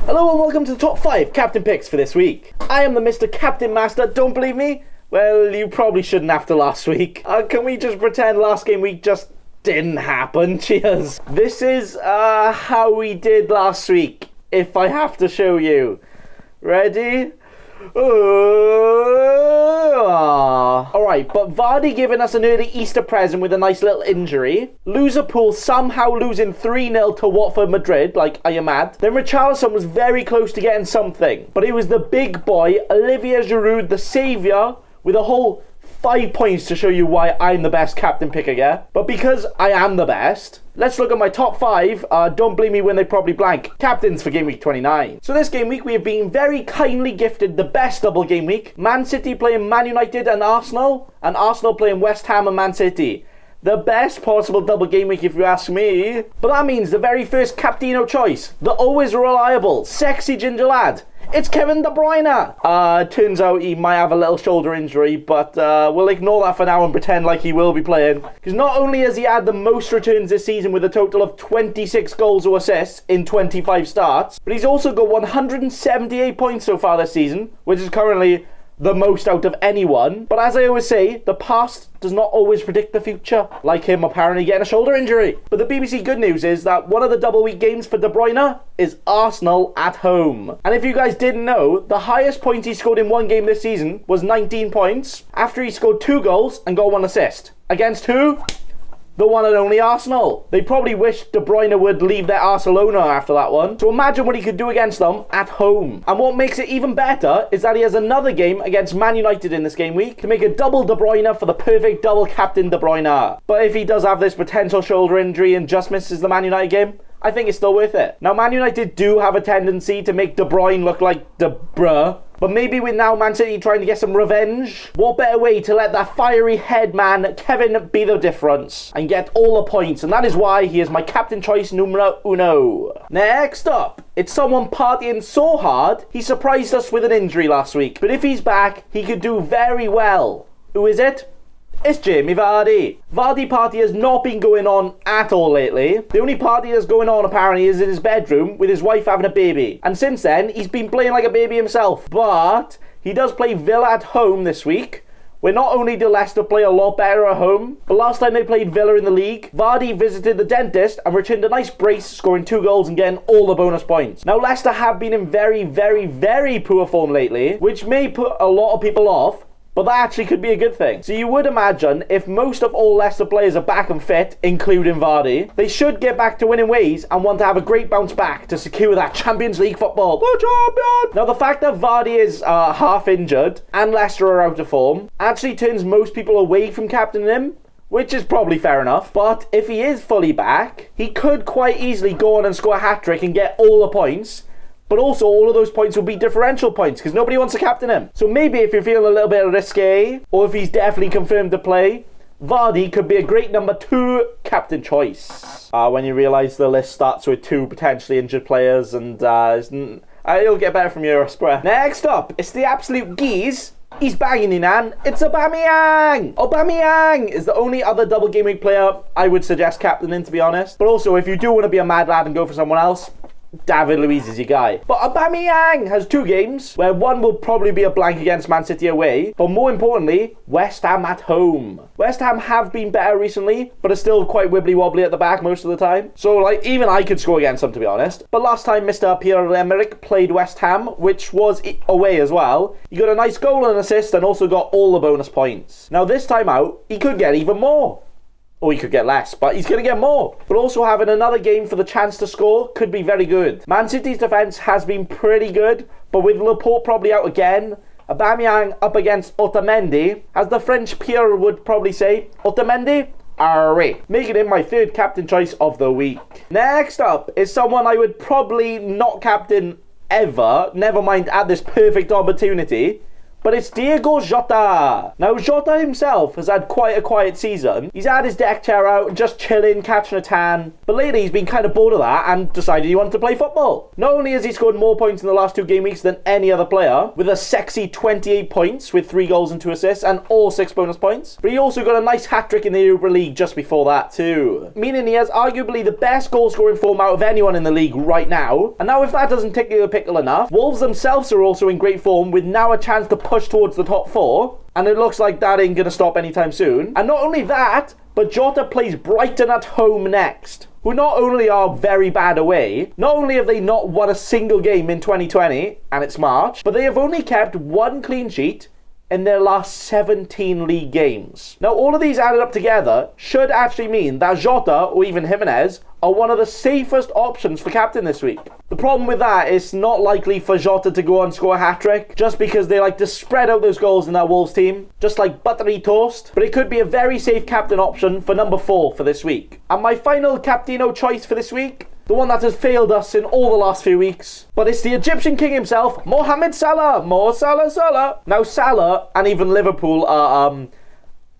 Hello and welcome to the top 5 captain picks for this week. I am the Mr. Captain Master, don't believe me? Well, you probably shouldn't after last week. Can we just pretend last game week just didn't happen? Cheers. This is how we did last week, if I have to show you. Ready? Alright, but Vardy giving us an early Easter present with a nice little injury. Liverpool somehow losing 3-0 to Watford Madrid, like, are you mad? Then Richarlison was very close to getting something, but it was the big boy, Olivier Giroud, the saviour, with a whole 5 points to show you why I'm the best captain picker, yeah? But because I am the best, let's look at my top 5. Don't blame me when they probably blank. Captains for Gameweek 29. So this game week, we have been very kindly gifted the best double game week. Man City playing Man United and Arsenal playing West Ham and Man City. The best possible double game week if you ask me. But that means the very first Captino choice, the always reliable, sexy ginger lad. It's Kevin De Bruyne. Turns out he might have a little shoulder injury, but we'll ignore that for now and pretend like he will be playing. Because not only has he had the most returns this season with a total of 26 goals or assists in 25 starts, but he's also got 178 points so far this season, which is currently the most out of anyone. But as I always say, the past does not always predict the future, like him apparently getting a shoulder injury. But the BBC good news is that one of the double week games for De Bruyne is Arsenal at home. And if you guys didn't know, the highest points he scored in one game this season was 19 points after he scored 2 goals and got 1 assist. Against who? The one and only Arsenal. They probably wish De Bruyne would leave their Barcelona after that one. So imagine what he could do against them at home. And what makes it even better is that he has another game against Man United in this game week to make a double De Bruyne for the perfect double captain De Bruyne. But if he does have this potential shoulder injury and just misses the Man United game, I think it's still worth it. Now, Man United do have a tendency to make De Bruyne look like De Bruh. But maybe with now Man City trying to get some revenge, what better way to let that fiery head man Kevin be the difference and get all the points, and that is why he is my captain choice numero uno. Next up, it's someone partying so hard he surprised us with an injury last week, but if he's back he could do very well. Who is it? It's Jamie Vardy. Vardy party has not been going on at all lately. The only party that's going on apparently is in his bedroom with his wife having a baby. And since then, he's been playing like a baby himself. But he does play Villa at home this week, where not only do Leicester play a lot better at home, but last time they played Villa in the league, Vardy visited the dentist and returned a nice brace, scoring 2 goals and getting all the bonus points. Now, Leicester have been in very, very, very poor form lately, which may put a lot of people off, but that actually could be a good thing. So you would imagine if most of all Leicester players are back and fit, including Vardy, they should get back to winning ways and want to have a great bounce back to secure that Champions League football. The champion! Now, the fact that Vardy is half injured and Leicester are out of form actually turns most people away from captaining him, which is probably fair enough. But if he is fully back, he could quite easily go on and score a hat-trick and get all the points. But also, all of those points will be differential points because nobody wants to captain him. So maybe if you're feeling a little bit risky, or if he's definitely confirmed to play, Vardy could be a great number 2 captain choice. When you realise the list starts with 2 potentially injured players, and it'll get better from here, I swear. Next up, it's the absolute geese. He's banging in, and it's Aubameyang! Aubameyang is the only other double game week player I would suggest captaining, to be honest. But also, if you do want to be a mad lad and go for someone else, David Luiz is your guy. But Aubameyang has 2 games where one will probably be a blank against Man City away, but more importantly, West Ham at home. West Ham have been better recently, but are still quite wibbly-wobbly at the back most of the time. So, like, even I could score against them, to be honest. But last time Mr. Pierre-Emerick played West Ham, which was away as well, he got a nice goal and assist and also got all the bonus points. Now, this time out, he could get even more. Or he could get less, but he's going to get more. But also having another game for the chance to score could be very good. Man City's defence has been pretty good, but with Laporte probably out again, Aubameyang up against Otamendi, as the French Pierre would probably say, Otamendi, array, making him my 3rd captain choice of the week. Next up is someone I would probably not captain ever, never mind at this perfect opportunity, but it's Diogo Jota. Now, Jota himself has had quite a quiet season. He's had his deck chair out, just chilling, catching a tan. But lately, he's been kind of bored of that and decided he wanted to play football. Not only has he scored more points in the last 2 game weeks than any other player, with a sexy 28 points with 3 goals and 2 assists and all 6 bonus points, but he also got a nice hat-trick in the Europa League just before that too. Meaning he has arguably the best goal-scoring form out of anyone in the league right now. And now if that doesn't tickle the pickle enough, Wolves themselves are also in great form with now a chance to push towards the top 4. And it looks like that ain't going to stop anytime soon. And not only that, but Jota plays Brighton at home next, who not only are very bad away, not only have they not won a single game in 2020, and it's March, but they have only kept 1 clean sheet in their last 17 league games. Now, all of these added up together should actually mean that Jota, or even Jimenez, are one of the safest options for captain this week. The problem with that is not likely for Jota to go and score a hat-trick, just because they like to spread out those goals in that Wolves team, just like buttery toast, but it could be a very safe captain option for number 4 for this week. And my final captaino choice for this week, the one that has failed us in all the last few weeks, but it's the Egyptian king himself, Mohamed Salah. Salah. Now Salah and even Liverpool are,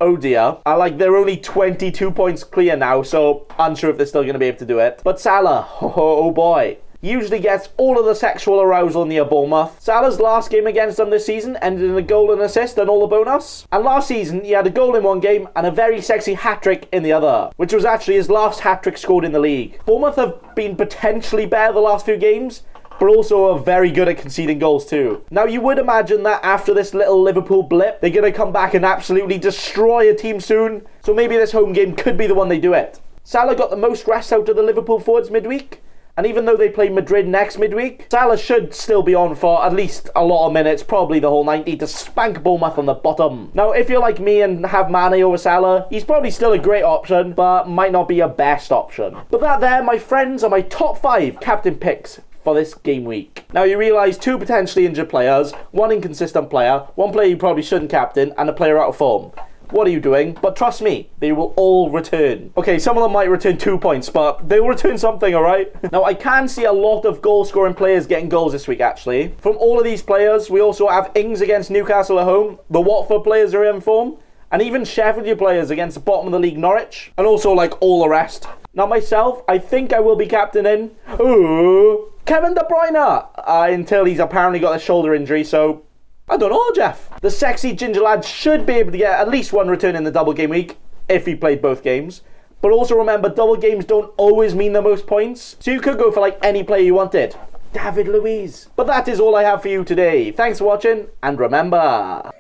oh dear, they're only 22 points clear now, so unsure if they're still going to be able to do it. But Salah, oh boy, usually gets all of the sexual arousal near Bournemouth. Salah's last game against them this season ended in a goal and assist and all the bonus. And last season, he had a goal in one game and a very sexy hat-trick in the other, which was actually his last hat-trick scored in the league. Bournemouth have been potentially better the last few games, but also are very good at conceding goals too. Now, you would imagine that after this little Liverpool blip, they're going to come back and absolutely destroy a team soon. So maybe this home game could be the one they do it. Salah got the most rest out of the Liverpool forwards midweek. And even though they play Madrid next midweek, Salah should still be on for at least a lot of minutes, probably the whole 90, to spank Bournemouth on the bottom. Now, if you're like me and have Mane over Salah, he's probably still a great option, but might not be a best option. But that there, my friends, are my top 5 captain picks for this game week. Now, you realise 2 potentially injured players, 1 inconsistent player, 1 player you probably shouldn't captain, and a player out of form. What are you doing? But trust me, they will all return. Okay, some of them might return 2 points, but they'll return something, alright? Now, I can see a lot of goal-scoring players getting goals this week, actually. From all of these players, we also have Ings against Newcastle at home, the Watford players are in form, and even Sheffield players against the bottom of the league, Norwich, and also, all the rest. Now, myself, I think I will be captaining Kevin De Bruyne, until he's apparently got a shoulder injury, so I don't know, Jeff. The sexy ginger lad should be able to get at least 1 return in the double game week, if he played both games. But also remember, double games don't always mean the most points, so you could go for any player you wanted. David Luiz. But that is all I have for you today. Thanks for watching, and remember...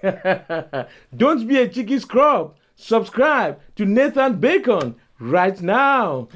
Don't be a cheeky scrub. Subscribe to Nathan Bacon right now.